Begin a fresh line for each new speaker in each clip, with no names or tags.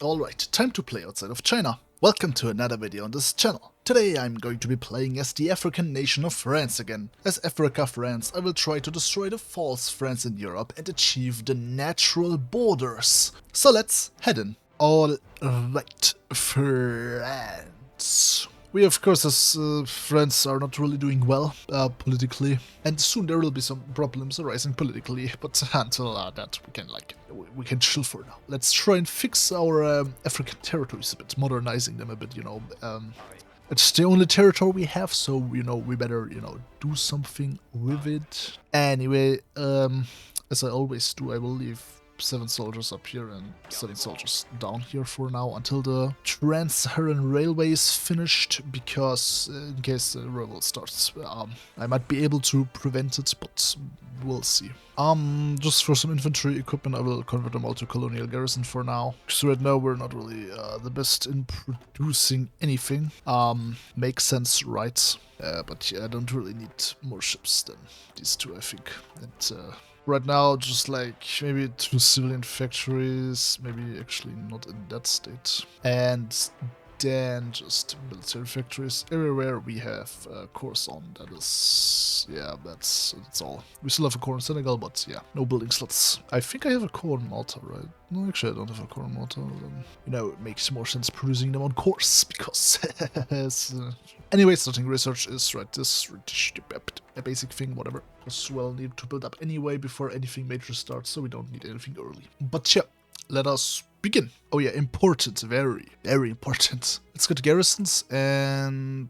Alright, time to play outside of China. Welcome to another video on this channel. Today I'm going to be playing as the African nation of France again. As Africa France, I will try to destroy the false France in Europe and achieve the natural borders. So let's head in. Alright, France. We of course as friends are not really doing well politically, and soon there will be some problems arising politically, but until that we can chill for now. Let's try and fix our African territories a bit, modernizing them a bit, It's the only territory we have, so we better do something with it. Anyway, as I always do, I will leave 7 soldiers up here and 7 soldiers down here for now until the Trans-Saharan Railway is finished, because in case the revolt starts, I might be able to prevent it, but we'll see. Just for some infantry equipment, I will convert them all to colonial garrison for now, because right now we're not really the best in producing anything. Makes sense, right? But yeah, I don't really need more ships than these 2, I think. And right now, just like maybe 2 civilian factories, maybe actually not in that state. And then just military factories everywhere we have cores on. That is, yeah, that's all. We still have a core in Senegal, but yeah, no building slots. I think I have a core in Malta, right? No, actually I don't have a core in Malta. It makes more sense producing them on cores, because anyway, starting research is this a basic thing, whatever. Because we'll need to build up anyway before anything major starts, so we don't need anything early. But yeah, let us begin. Oh yeah, important, very, very important. Let's go to garrisons, and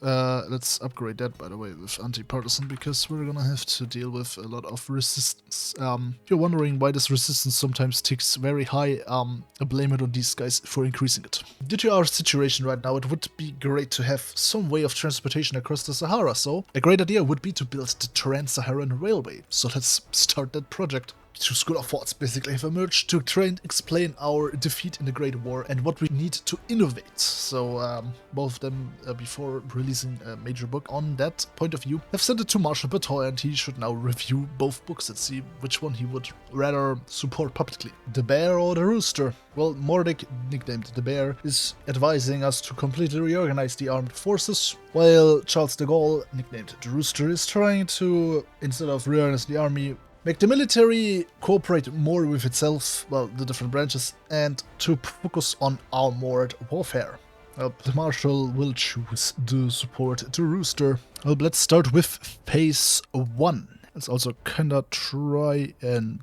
let's upgrade that, by the way, with anti-partisan, because we're gonna have to deal with a lot of resistance. If you're wondering why this resistance sometimes ticks very high, I blame it on these guys for increasing it. Due to our situation right now, it would be great to have some way of transportation across the Sahara, so a great idea would be to build the Trans-Saharan Railway. So let's start that project. 2 school of thoughts basically have emerged to try and explain our defeat in the Great War and what we need to innovate. So both of them, before releasing a major book on that point of view, have sent it to Marshal Pétain, and he should now review both books and see which one he would rather support publicly. The Bear or the Rooster? Well, Mordek, nicknamed the Bear, is advising us to completely reorganize the armed forces, while Charles de Gaulle, nicknamed the Rooster, is trying to, instead of reorganize the army, make the military cooperate more with itself, well, the different branches, and to focus on armored warfare. The Marshal will choose to support the Rooster. Well, let's start with phase 1. Let's also kinda try and,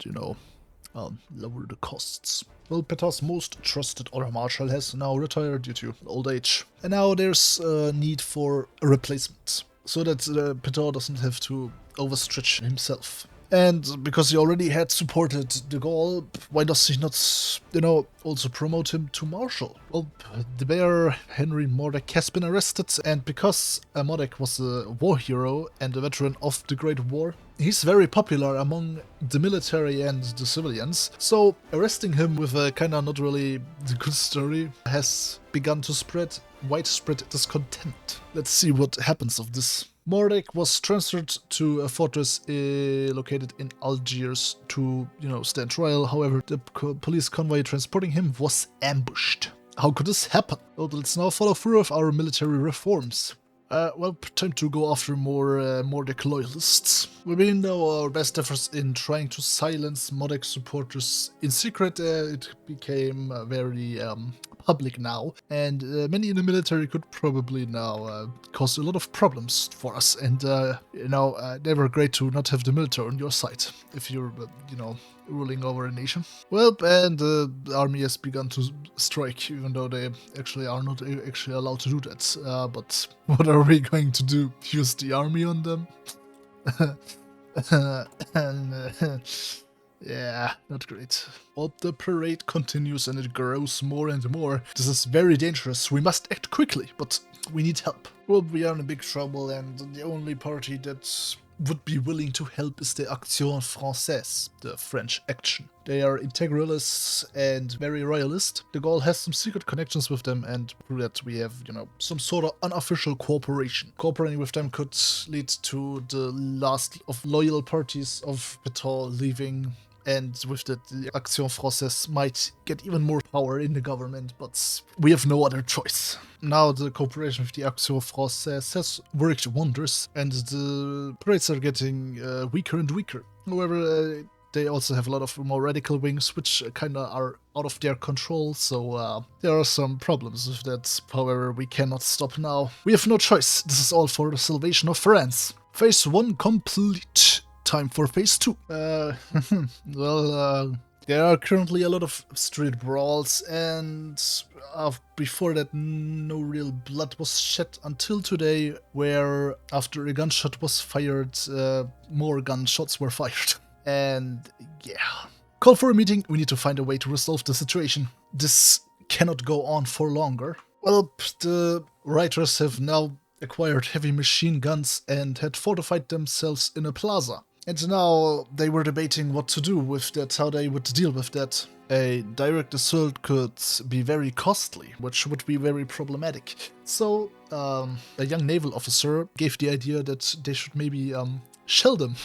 lower the costs. Well, Pétain's most trusted other Marshal has now retired due to old age. And now there's a need for a replacement, so that Pétain doesn't have to overstretch himself. And because he already had supported de Gaulle, why does he not, also promote him to Marshal? Well, the Bear, Henry Mordek, has been arrested, and because Mordek was a war hero and a veteran of the Great War, he's very popular among the military and the civilians, so arresting him with a kinda not really good story has begun to spread widespread discontent. Let's see what happens of this. Mordek was transferred to a fortress located in Algiers to, stand trial. However, the police convoy transporting him was ambushed. How could this happen? Well, let's now follow through with our military reforms. Time to go after more Mordek loyalists. We begin now our best efforts in trying to silence Mordek supporters in secret. It became very public now, and many in the military could probably now cause a lot of problems for us, and never great to not have the military on your side if you're, ruling over a nation. Well, and the army has begun to strike, even though they actually are not actually allowed to do that. But what are we going to do? Use the army on them? Yeah, not great. But the parade continues and it grows more and more. This is very dangerous. We must act quickly, but we need help. Well, we are in big trouble, and the only party that would be willing to help is the Action Française, the French action. They are integralists and very royalist. De Gaulle has some secret connections with them, and through that we have, some sort of unofficial cooperation. Cooperating with them could lead to the last of loyal parties of Pétain leaving and with that the Action Française might get even more power in the government, but we have no other choice. Now the cooperation with the Action Française has worked wonders, and the parades are getting weaker and weaker. However, they also have a lot of more radical wings, which kinda are out of their control, so there are some problems with that. However, we cannot stop now. We have no choice. This is all for the salvation of France. Phase 1 complete. Time for phase 2. There are currently a lot of street brawls, and before that no real blood was shed until today, where after a gunshot was fired, more gunshots were fired. And yeah. Call for a meeting. We need to find a way to resolve the situation. This cannot go on for longer. Well, the writers have now acquired heavy machine guns and had fortified themselves in a plaza. And now they were debating what to do with that, how they would deal with that. A direct assault could be very costly, which would be very problematic. So, a young naval officer gave the idea that they should maybe shell them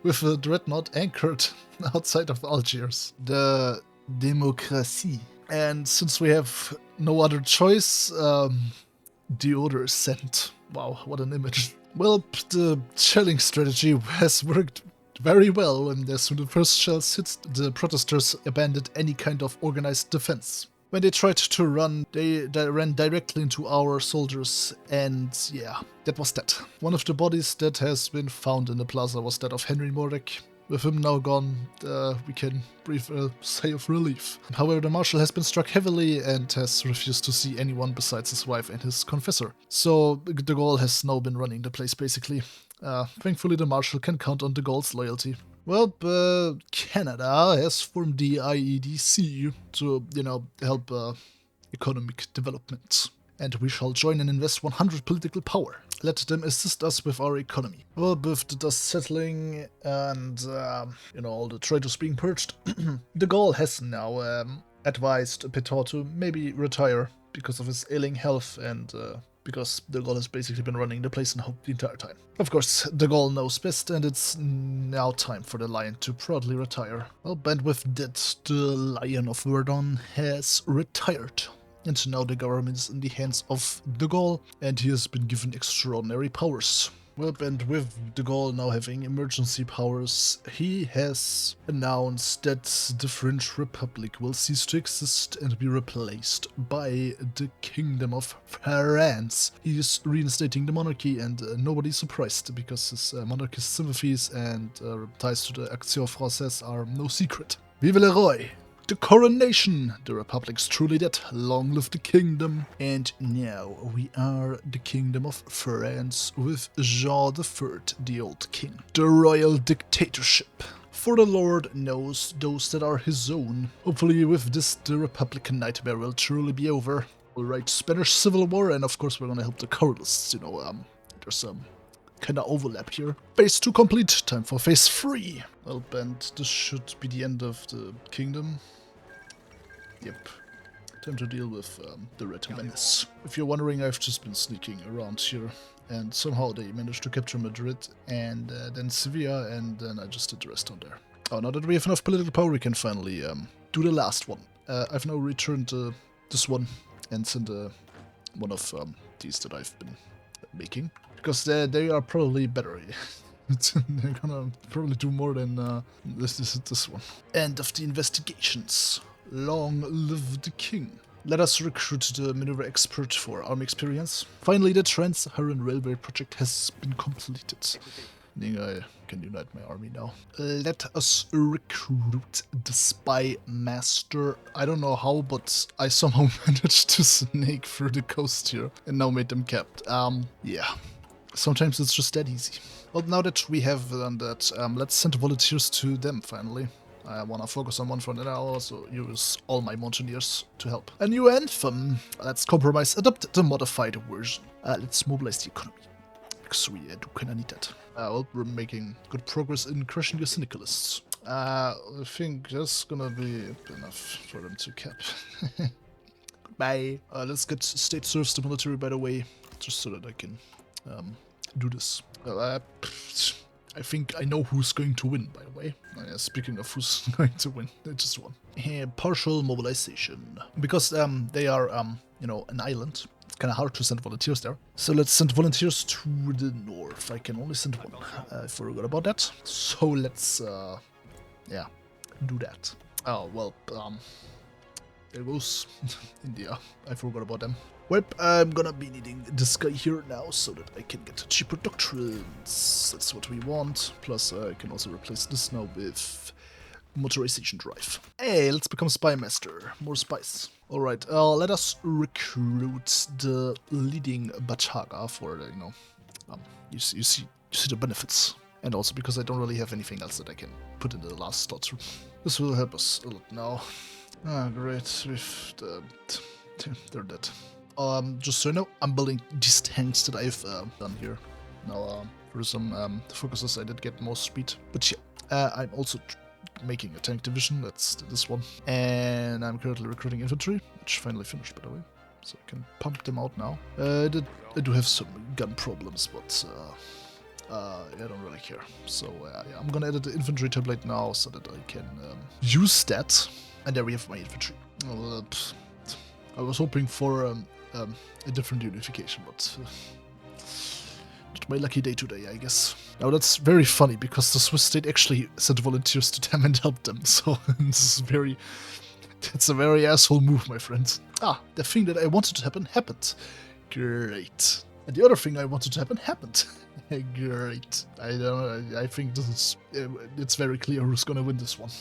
with a dreadnought anchored outside of Algiers. The Democracy. And since we have no other choice, the order is sent. Wow, what an image. Well, the shelling strategy has worked very well, and as soon as the first shells hit, the protesters abandoned any kind of organized defense. When they tried to run, they ran directly into our soldiers, and yeah, that was that. One of the bodies that has been found in the plaza was that of Henry Mordek. With him now gone, we can breathe a sigh of relief. However, the marshal has been struck heavily and has refused to see anyone besides his wife and his confessor. So de Gaulle has now been running the place, basically. Thankfully, the marshal can count on de Gaulle's loyalty. Well, Canada has formed the IEDC to, help economic development. And we shall join and invest 100 political power. Let them assist us with our economy. Well, with the dust settling and, all the traitors being purged, de Gaulle has now advised Pétain to maybe retire because of his ailing health and because de Gaulle has basically been running the place now the entire time. Of course, de Gaulle knows best, and it's now time for the Lion to proudly retire. Well, and with that, the Lion of Verdun has retired. And now the government is in the hands of de Gaulle, and he has been given extraordinary powers. Well, and with de Gaulle now having emergency powers, he has announced that the French Republic will cease to exist and be replaced by the Kingdom of France. He is reinstating the monarchy, and nobody's surprised, because his monarchist sympathies and ties to the Action Française are no secret. Vive le roi! The coronation! The Republic's truly dead. Long live the kingdom. And now we are the Kingdom of France with Jean III, the old king. The royal dictatorship. For the Lord knows those that are his own. Hopefully with this, the Republican nightmare will truly be over. Alright, Spanish Civil War, and of course we're gonna help the colonists, there's some kinda overlap here. Phase 2 complete, time for phase 3. Well, and this should be the end of the kingdom. Yep. Time to deal with the Red Menace. If you're wondering, I've just been sneaking around here, and somehow they managed to capture Madrid, and then Sevilla, and then I just did the rest on there. Oh, now that we have enough political power, we can finally do the last one. I've now returned this one, and sent one of these that I've been making, because they are probably better. They're gonna probably do more than this one. End of the investigations. Long live the king. Let us recruit the maneuver expert for army experience. Finally, the Trans-Saharan Railway project has been completed. Meaning I can unite my army now. Let us recruit the spy master. I don't know how, but I somehow managed to snake through the coast here and now made them capped. Yeah. Sometimes it's just that easy. Well, now that we have done that, let's send volunteers to them finally. I wanna focus on one front, and I'll also use all my mountaineers to help. A new anthem! Let's compromise, adopt the modified version. Let's mobilize the economy, because we do kinda need that. Well, we're making good progress in crushing the syndicalists. I think that's gonna be enough for them to cap. Goodbye. Let's get state service to military, by the way, just so that I can do this. I think I know who's going to win, by the way. Speaking of who's going to win, they just won. Partial mobilization. Because they are, you know, an island. It's kind of hard to send volunteers there. So let's send volunteers to the north. I can only send one. I forgot about that. So let's, yeah, do that. Oh, well, there goes India. I forgot about them. Well, I'm gonna be needing this guy here now so that I can get cheaper doctrines. That's what we want. Plus, I can also replace this now with motorization drive. Hey, let's become spy master. More spies. Alright, let us recruit the leading Bataga for, you know, you see the benefits. And also because I don't really have anything else that I can put in the last slot. This will help us a lot now. Ah, great. They're dead. Just so you know, I'm building these tanks that I've done here. Now, for some focuses, I did get more speed. But yeah, I'm also making a tank division. That's this one. And I'm currently recruiting infantry, which finally finished, by the way. So I can pump them out now. I do have some gun problems, but I don't really care. So yeah, I'm gonna edit the infantry template now so that I can use that. And there we have my infantry. I was hoping for a different unification, but not my lucky day today, I guess. Now that's very funny because the Swiss state actually sent volunteers to them and helped them. So that's a very asshole move, my friends. Ah, the thing that I wanted to happen happened. Great. And the other thing I wanted to happen happened. Great. I think this is it's very clear who's gonna win this one.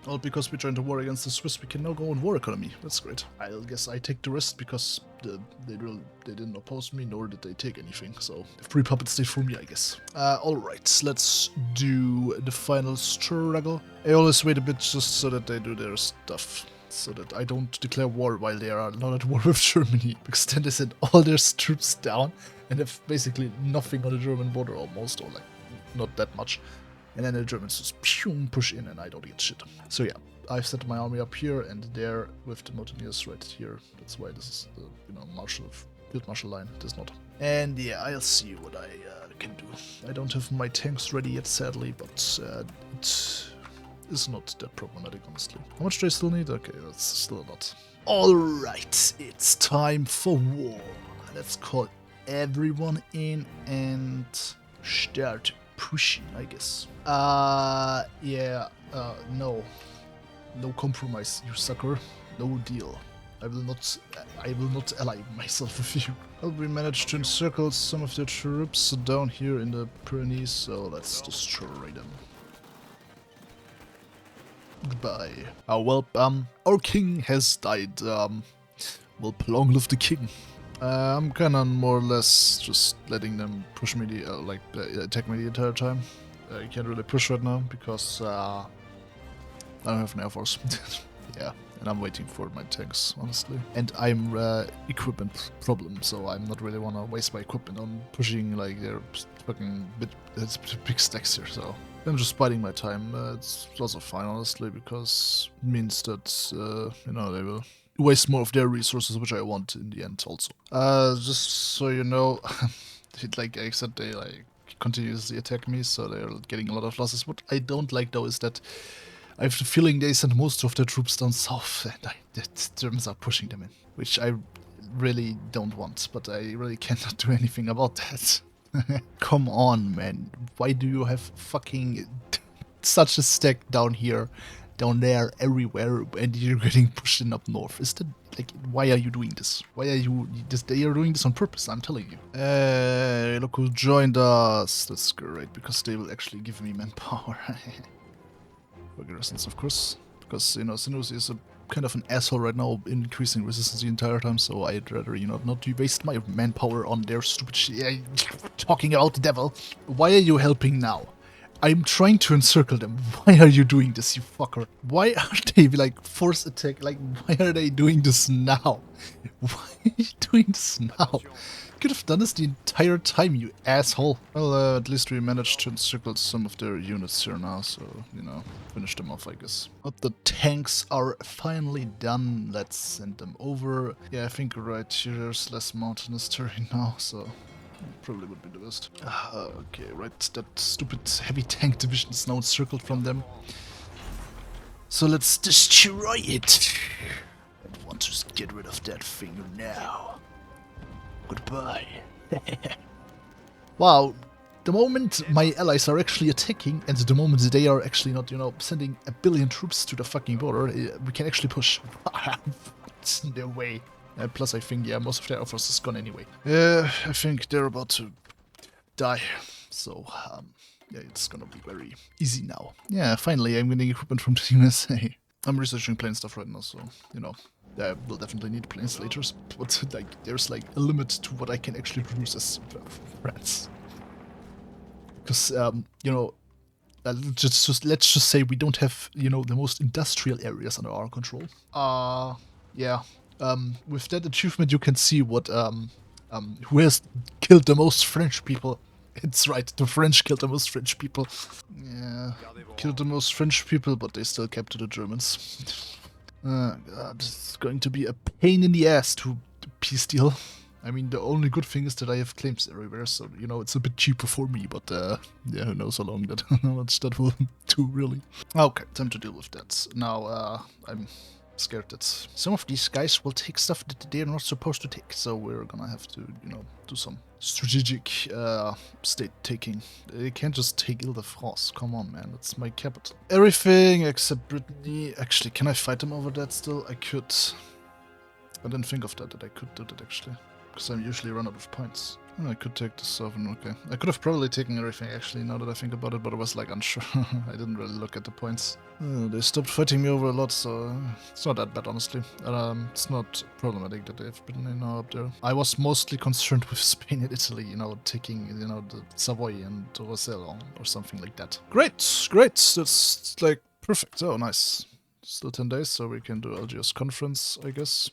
Well, because we're trying to war against the Swiss, we can now go on war economy. That's great. I guess I take the rest because they didn't oppose me, nor did they take anything. So the free puppet stayed for me, I guess. Alright, let's do the final struggle. I always wait a bit just so that they do their stuff. So that I don't declare war while they are not at war with Germany. Because then they send all their troops down and have basically nothing on the German border almost, or like not that much. And then the Germans just push in and I don't get shit. So yeah, I've set my army up here and there with the mutineers right here. That's why this is the, you know, field marshal line. It is not. And yeah, I'll see what I can do. I don't have my tanks ready yet, sadly, but it is not that problematic, honestly. How much do I still need? Okay, that's still a lot. Alright, it's time for war. Let's call everyone in and start pushing, I guess. No. No compromise, you sucker. No deal. I will not ally myself with you. Well, we managed to encircle some of their troops down here in the Pyrenees, so let's destroy them. Goodbye. Well, our king has died. Well, long live the king. I'm kinda more or less just letting them push me attack me the entire time. I can't really push right now because I don't have an air force. Yeah, and I'm waiting for my tanks, honestly. And I'm equipment problem, so I'm not really wanna waste my equipment on pushing like their fucking big stacks here. So I'm just biding my time. It's also fine, honestly, because it means that you know, they will waste more of their resources, which I want in the end also. Just so you know, like I said, they like continuously attack me, so they're getting a lot of losses. What I don't like though is that I have the feeling they send most of their troops down south, and the Germans are pushing them in, which I really don't want, but I really cannot do anything about that. Come on, man. Why do you have fucking such a stack down here, down there, everywhere, and you're getting pushed in up north? Is that, like, why are you doing this? Why are you, they are doing this on purpose, I'm telling you. Look who joined us. That's great, because they will actually give me manpower. For garrisons, of course, because, you know, Senussi is a kind of an asshole right now, increasing resistance the entire time, so I'd rather, you know, not waste my manpower on their stupid shit. Talking about the devil. Why are you helping now? I'm trying to encircle them. Why are you doing this, you fucker? Why are they, like, force attack? Like, why are they doing this now? Why are you doing this now? You could have done this the entire time, you asshole. Well, at least we managed to encircle some of their units here now, so, you know, finish them off, I guess. But the tanks are finally done. Let's send them over. Yeah, I think right here there's less mountainous terrain now, so Probably would be the best. Okay, right. That stupid heavy tank division is now encircled from them. So let's destroy it. I want to get rid of that thing now. Goodbye. Wow. The moment my allies are actually attacking, and the moment they are actually not, you know, sending a billion troops to the fucking border, we can actually push. No way. Plus, I think, yeah, most of their offers is gone anyway. I think they're about to die. So, yeah, it's gonna be very easy now. Yeah, finally, I'm getting equipment from the USA. I'm researching plane stuff right now, so, you know, I will definitely need planes later. But, like, there's, like, a limit to what I can actually produce as France. Because, you know, let's just say we don't have, you know, the most industrial areas under our control. Yeah. With that achievement, you can see what, who has killed the most French people. It's right, the French killed the most French people. Yeah, killed the most French people, but they still kept the Germans. God, it's going to be a pain in the ass to peace deal. I mean, the only good thing is that I have claims everywhere, so, you know, it's a bit cheaper for me, but, yeah, who knows how long that, how much that will do, really. Okay, time to deal with that. Now, I'm scared that some of these guys will take stuff that they're not supposed to take, so we're gonna have to, you know, do some strategic, state taking. They can't just take Ile-de-France, come on, man, that's my capital. Everything except Brittany. Actually, can I fight them over that still? I could. I didn't think of that I could do that, actually. Because I usually run out of points. Oh, I could take the sovereign, okay. I could have probably taken everything, actually, now that I think about it, but I was, like, unsure. I didn't really look at the points. They stopped fighting me over a lot, so it's not that bad, honestly. It's not problematic that they've been now up there. I was mostly concerned with Spain and Italy, you know, taking, you know, the Savoy and Roussillon or something like that. Great, great, that's, like, perfect. Oh, nice. Still 10 days, so we can do Algiers conference, I guess.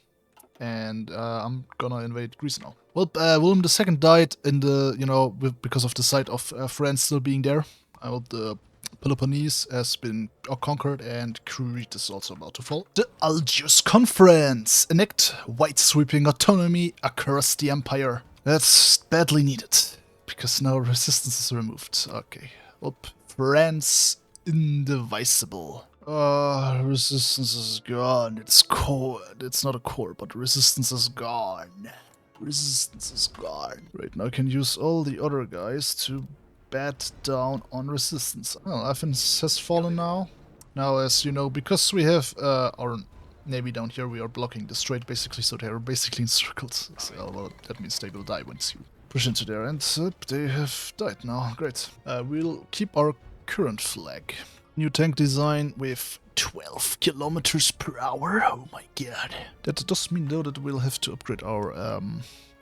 And I'm gonna invade Greece now. Well, William II died in the, you know, because of the site of France still being there. The Peloponnese has been conquered, and Crete is also about to fall. The Algiers Conference! Enact wide sweeping autonomy across the empire. That's badly needed, because now resistance is removed. Okay. Well, France indivisible. Resistance is gone. It's core. It's not a core, but resistance is gone. Resistance is gone. Right, now I can use all the other guys to bat down on resistance. Well, Athens has fallen now. Now, as you know, because we have our navy down here, we are blocking the strait basically, so they are basically encircled. So, well, that means they will die once you push into there, and they have died now. Great. We'll keep our current flag. New tank design with 12 kilometers per hour. Oh my god. That does mean though that we'll have to upgrade our,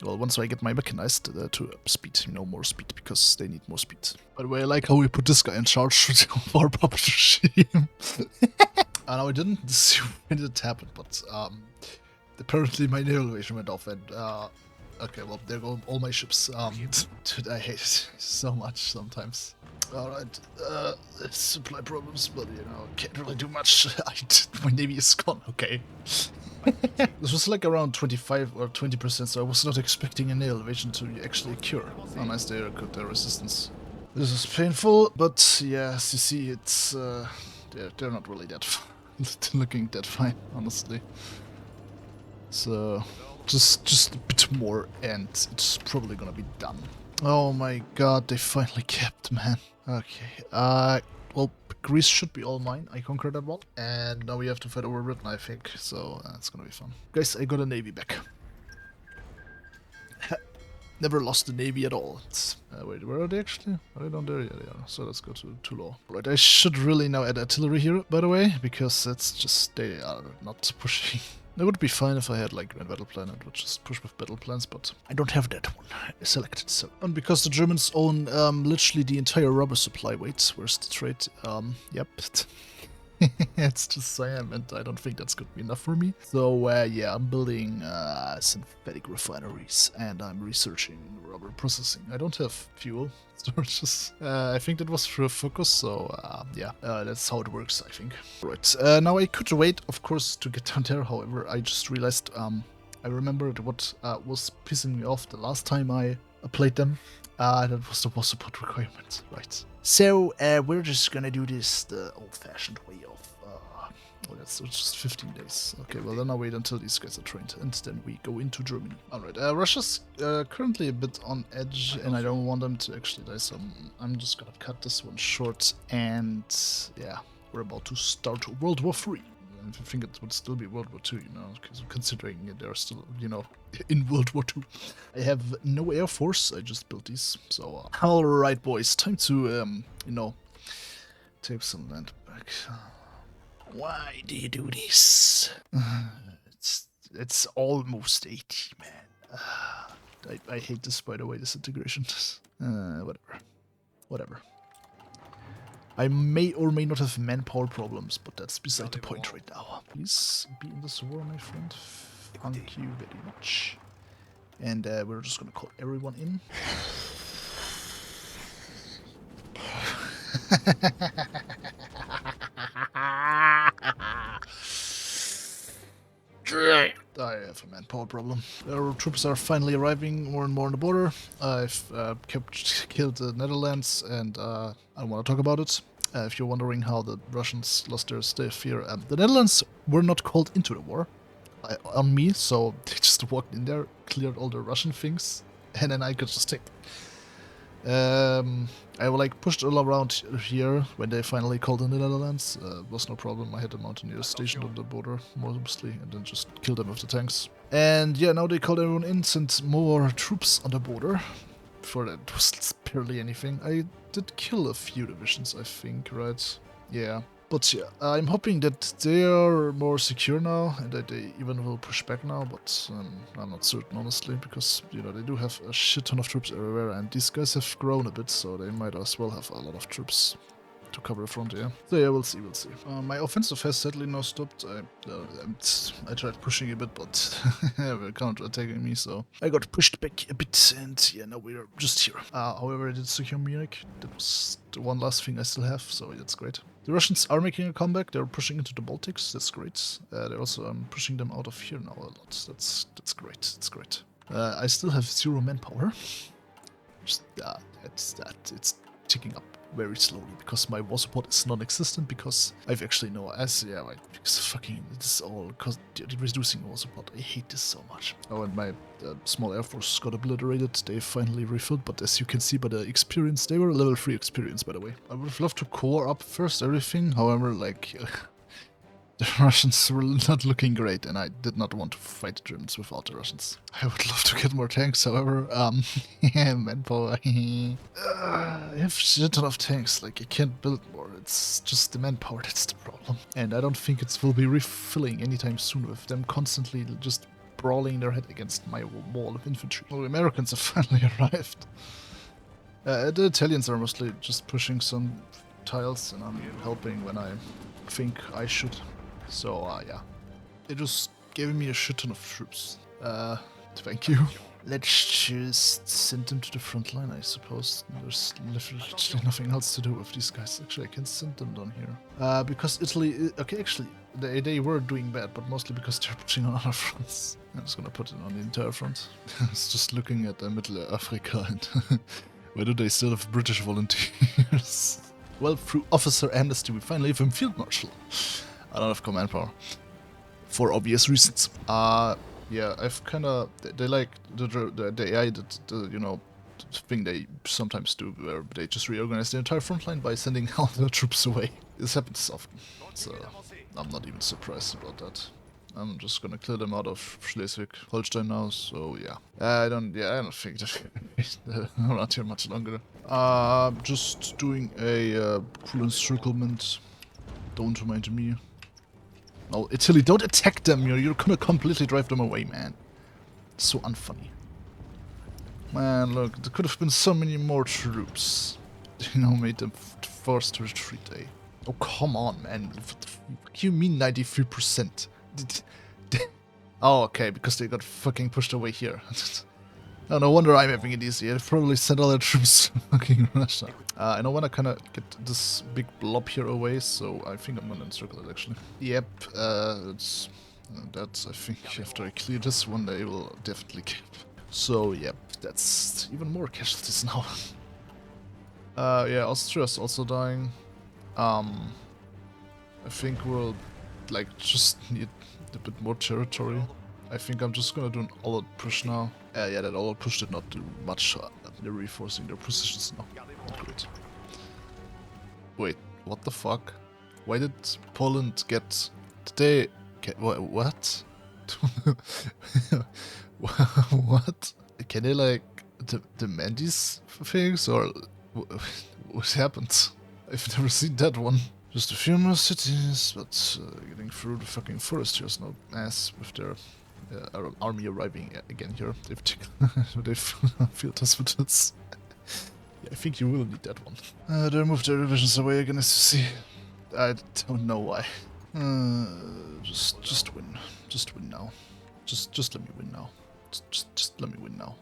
well, once I get my mechanized to speed, you know, more speed, because they need more speed. By the way, I like how we put this guy in charge of our puppet regime. I know I didn't assume when it happened, but apparently my naval elevation went off, and okay, well, there go all my ships. Dude, I hate it so much sometimes. Alright, supply problems, but, you know, can't really do much. My navy is gone, okay. This was like around 25 or 20%, so I was not expecting an elevation to actually occur. Oh, nice, they cut their resistance. This is painful, but yeah, as you see, it's, they're not really that looking that fine, honestly. So, just a bit more, and it's probably gonna be done. Oh my god, they finally kept, man. Okay, well, Greece should be all mine. I conquered that one. And now we have to fight over Britain, I think. So, it's gonna be fun. Guys, I got a navy back. Never lost the navy at all. Wait, where are they actually? Are they down there? Yeah, they are. So let's go to Toulon. Right, I should really now add artillery here, by the way, because it's just, they are not pushing. It would be fine if I had like a battle plan and would just push with battle plans, but I don't have that one selected. So, and because the Germans own literally the entire rubber supply. Wait, where's the trade? Yep. It's just Siam, and I don't think that's going to be enough for me. So, yeah, I'm building synthetic refineries, and I'm researching rubber processing. I don't have fuel storages. I think that was through a focus, so, yeah, that's how it works, I think. Right, now I could wait, of course, to get down there. However, I just realized, I remembered what was pissing me off the last time I played them. That was the war support requirement, right? So we're just gonna do this the old-fashioned way of. Oh, that's just 15 days. Okay, well then I'll wait until these guys are trained, and then we go into Germany. Alright, Russia's currently a bit on edge, and I don't want them to actually die, so I'm just gonna cut this one short, and yeah, we're about to start World War III. I think it would still be World War II, you know, considering they're still, you know, in World War II. I have no air force, I just built these, so... Alright, boys, time to, you know, take some land back. Why do you do this? It's almost 80, man. I hate this, by the way, this integration. Whatever. I may or may not have manpower problems, but that's beside the point right now. Please be in this war, my friend. Thank you very much. And we're just gonna call everyone in. I have a manpower problem. Our troops are finally arriving more and more on the border. I've killed the Netherlands, and I want to talk about it. If you're wondering how the Russians lost their staff here, the Netherlands were not called into the war on me, so they just walked in there, cleared all the Russian things, and then I could just take I like pushed all around here when they finally called in the Netherlands. Was no problem. I had the mountaineers stationed on the border mostly, and then just killed them with the tanks. And yeah, now they called everyone in, sent more troops on the border. Before that it was barely anything. I did kill a few divisions, I think, right? Yeah. But yeah, I'm hoping that they are more secure now, and that they even will push back now, but I'm not certain, honestly, because, you know, they do have a shit ton of troops everywhere, and these guys have grown a bit, so they might as well have a lot of troops to cover the frontier. So yeah, we'll see. My offensive has sadly now stopped. I tried pushing a bit, but they were counter-attacking me, so I got pushed back a bit, and yeah, now we're just here. However, I did secure Munich. That was the one last thing I still have, so that's great. The Russians are making a comeback. They're pushing into the Baltics. That's great. They're also pushing them out of here now a lot. That's great. That's great. I still have 0 manpower. Just, it's ticking up very slowly because my war support is non-existent, because I've actually no because fucking this is all because reducing war support. I hate this so much. Oh, and my small air force got obliterated. They finally refilled, but as you can see by the experience, they were level 3 experience, by the way. I would have loved to core up first everything, however, like the Russians were not looking great, and I did not want to fight the Germans without the Russians. I would love to get more tanks, however, yeah, manpower. I have shit ton of tanks, like I can't build more. It's just the manpower that's the problem. And I don't think it will be refilling anytime soon with them constantly just brawling their head against my wall of infantry. Well, the Americans have finally arrived. The Italians are mostly just pushing some tiles, and I'm helping when I think I should. So, yeah. They just gave me a shit ton of troops. Thank you. Let's just send them to the front line, I suppose. There's literally nothing else to do with these guys. Actually, I can send them down here. Because Italy... Okay, actually, they were doing bad, but mostly because they're pushing on other fronts. I'm just gonna put it on the entire front. It's just looking at Middle Africa, and where do they still have British volunteers? Well, through officer amnesty, we finally have him field marshal. I don't have command power. For obvious reasons. Yeah, I've kinda... They like the AI, you know, thing they sometimes do, where they just reorganize the entire front line by sending all their troops away. This happens often, so I'm not even surprised about that. I'm just gonna clear them out of Schleswig-Holstein now, so yeah. I don't think they're around here much longer. Just doing a full encirclement. Don't mind me. No, Italy, don't attack them! You're gonna completely drive them away, man. It's so unfunny. Man, look, there could have been so many more troops. You know, made them forced to retreat, eh? Oh, come on, man. What the fuck you mean 93%? Oh, okay, because they got fucking pushed away here. Oh, no wonder I'm having it easy. I've probably sent all their troops to fucking Russia. I know when I kind of get this big blob here away, so I think I'm gonna encircle it, actually. Yep, that's, I think, after I clear this one, they will definitely cap. So, yep. That's even more casualties now. Yeah, Austria's also dying. I think we'll, like, just need a bit more territory. I think I'm just gonna do an all-out push now. Yeah, that all-out push did not do much. They're reinforcing their positions now. Not great. Wait, what the fuck? Why did Poland get... Did they... Get, what? What? Can they, like, demand these things, or what happened? I've never seen that one. Just a few more cities, but getting through the fucking forest here is no ass with their army arriving again here. They've filled us with this. Yeah, I think you will need that one. They moved their divisions away again, as you see. I don't know why. Just win. Just win now. Just let me win now. Just let me win now.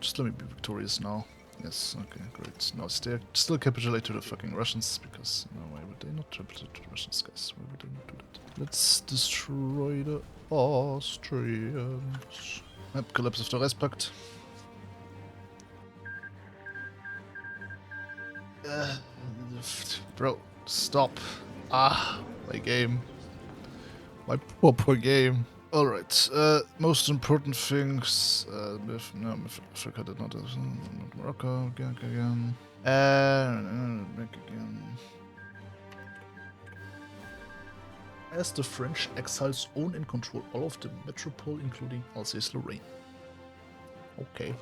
Just let me be victorious now. Yes, okay, great. Now still capitulate to the fucking Russians, because no, why would they not capitulate to the Russians, guys? Why would they not do that? Let's destroy the Austrians. Yep, collapse of the Reichspakt. Bro, stop. My game. My poor game. Alright, most important things, Africa did not, Morocco, again, back again. As the French exiles own and control all of the metropole, including Alsace-Lorraine. Okay.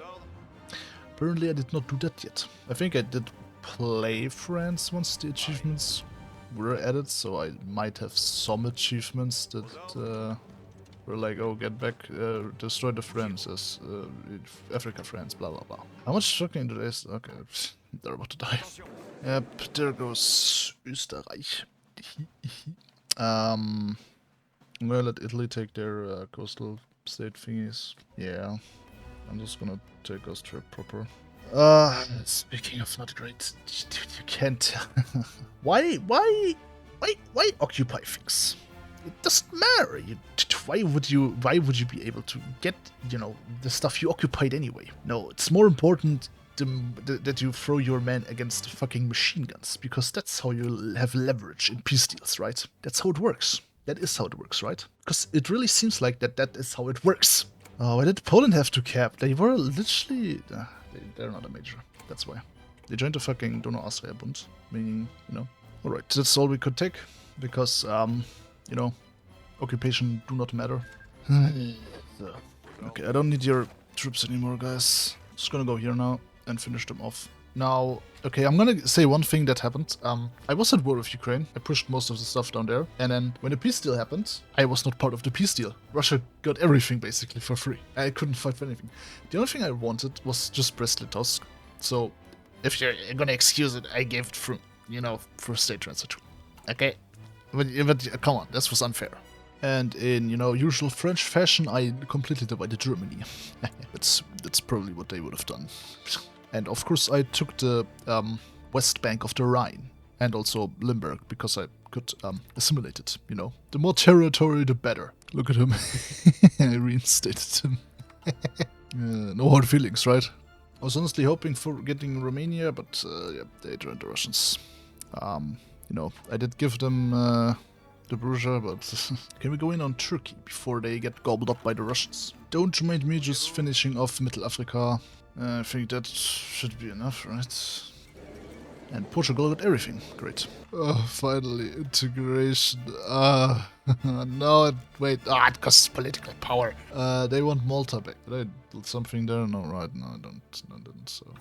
Apparently I did not do that yet. I think I did play France once the achievements were added, so I might have some achievements that, we're like, oh, get back, destroy the Frances, Africa France, blah blah blah. How much fucking do they? Okay, they're about to die. Yep, there goes Österreich. I'm gonna let Italy take their coastal state thingies. Yeah, I'm just gonna take Austria proper. Speaking of not great, you can't. Why occupy things? It doesn't matter. Why would you be able to get, you know, the stuff you occupied anyway? No, it's more important that you throw your men against fucking machine guns, because that's how you have leverage in peace deals, right? That's how it works. That is how it works, right? Because it really seems like that is how it works. Oh, why did Poland have to cap? They were literally... they're not a major. That's why. They joined the fucking Donau-Austria-Bund, meaning, you know... Alright, that's all we could take, because, you know, occupation do not matter. Okay, I don't need your troops anymore, guys. Just gonna go here now and finish them off. Now, okay, I'm gonna say one thing that happened. I was at war with Ukraine. I pushed most of the stuff down there. And then when the peace deal happened, I was not part of the peace deal. Russia got everything basically for free. I couldn't fight for anything. The only thing I wanted was just Brest-Litovsk. So, if you're gonna excuse it, I gave it for, you know, for state transfer too. Okay? But come on, this was unfair. And in, you know, usual French fashion, I completely divided Germany. That's probably what they would have done. And of course I took the west bank of the Rhine, and also Limburg, because I could assimilate it, you know. The more territory, the better. Look at him. I reinstated him. No hard feelings, right? I was honestly hoping for getting Romania, but yeah, they joined the Russians. You know, I did give them the Bruja, but can we go in on Turkey before they get gobbled up by the Russians? Don't mind me just finishing off Middle Africa. I think that should be enough, right? And Portugal got everything. Great. Oh, finally, integration. No, wait. It costs political power. They want Malta back. Did I build something there? No, right. No, I don't. No, I didn't, so.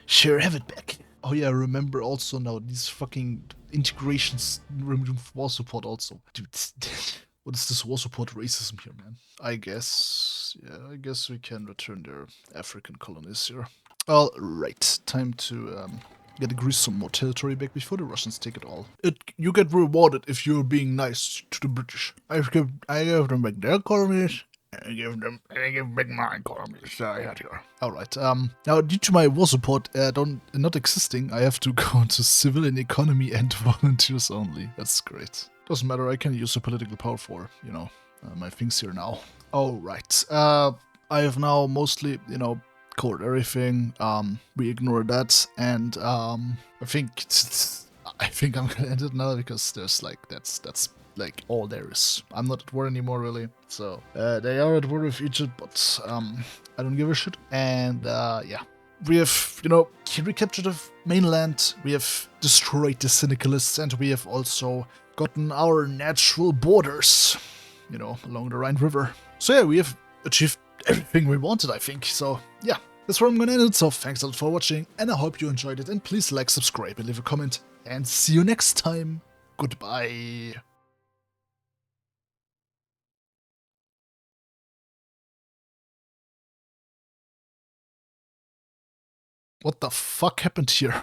Sure, have it back. Oh yeah, remember also now, these fucking integrations remove war support also. Dude, what is this war support racism here, man? I guess, yeah, I guess we can return their African colonies here. Alright, time to get Greece some more territory back before the Russians take it all. You get rewarded if you're being nice to the British. I give them back their colonies. I give back my colonies. Alright, now due to my war support not existing, I have to go into civilian economy and volunteers only. That's great. Doesn't matter, I can use the political power for, you know, my things here now. Alright, I have now mostly, you know, covered everything. We ignore that, and I think I think I'm gonna end it now because there's like that's like all there is. I'm not at war anymore really. So they are at war with Egypt, but I don't give a shit. And yeah. We have, you know, recaptured the mainland, we have destroyed the syndicalists, and we have also gotten our natural borders, you know, along the Rhine River. So yeah, we have achieved everything we wanted, I think. So yeah, that's where I'm gonna end it. So thanks a lot for watching, and I hope you enjoyed it. And please like, subscribe, and leave a comment. And see you next time. Goodbye. What the fuck happened here?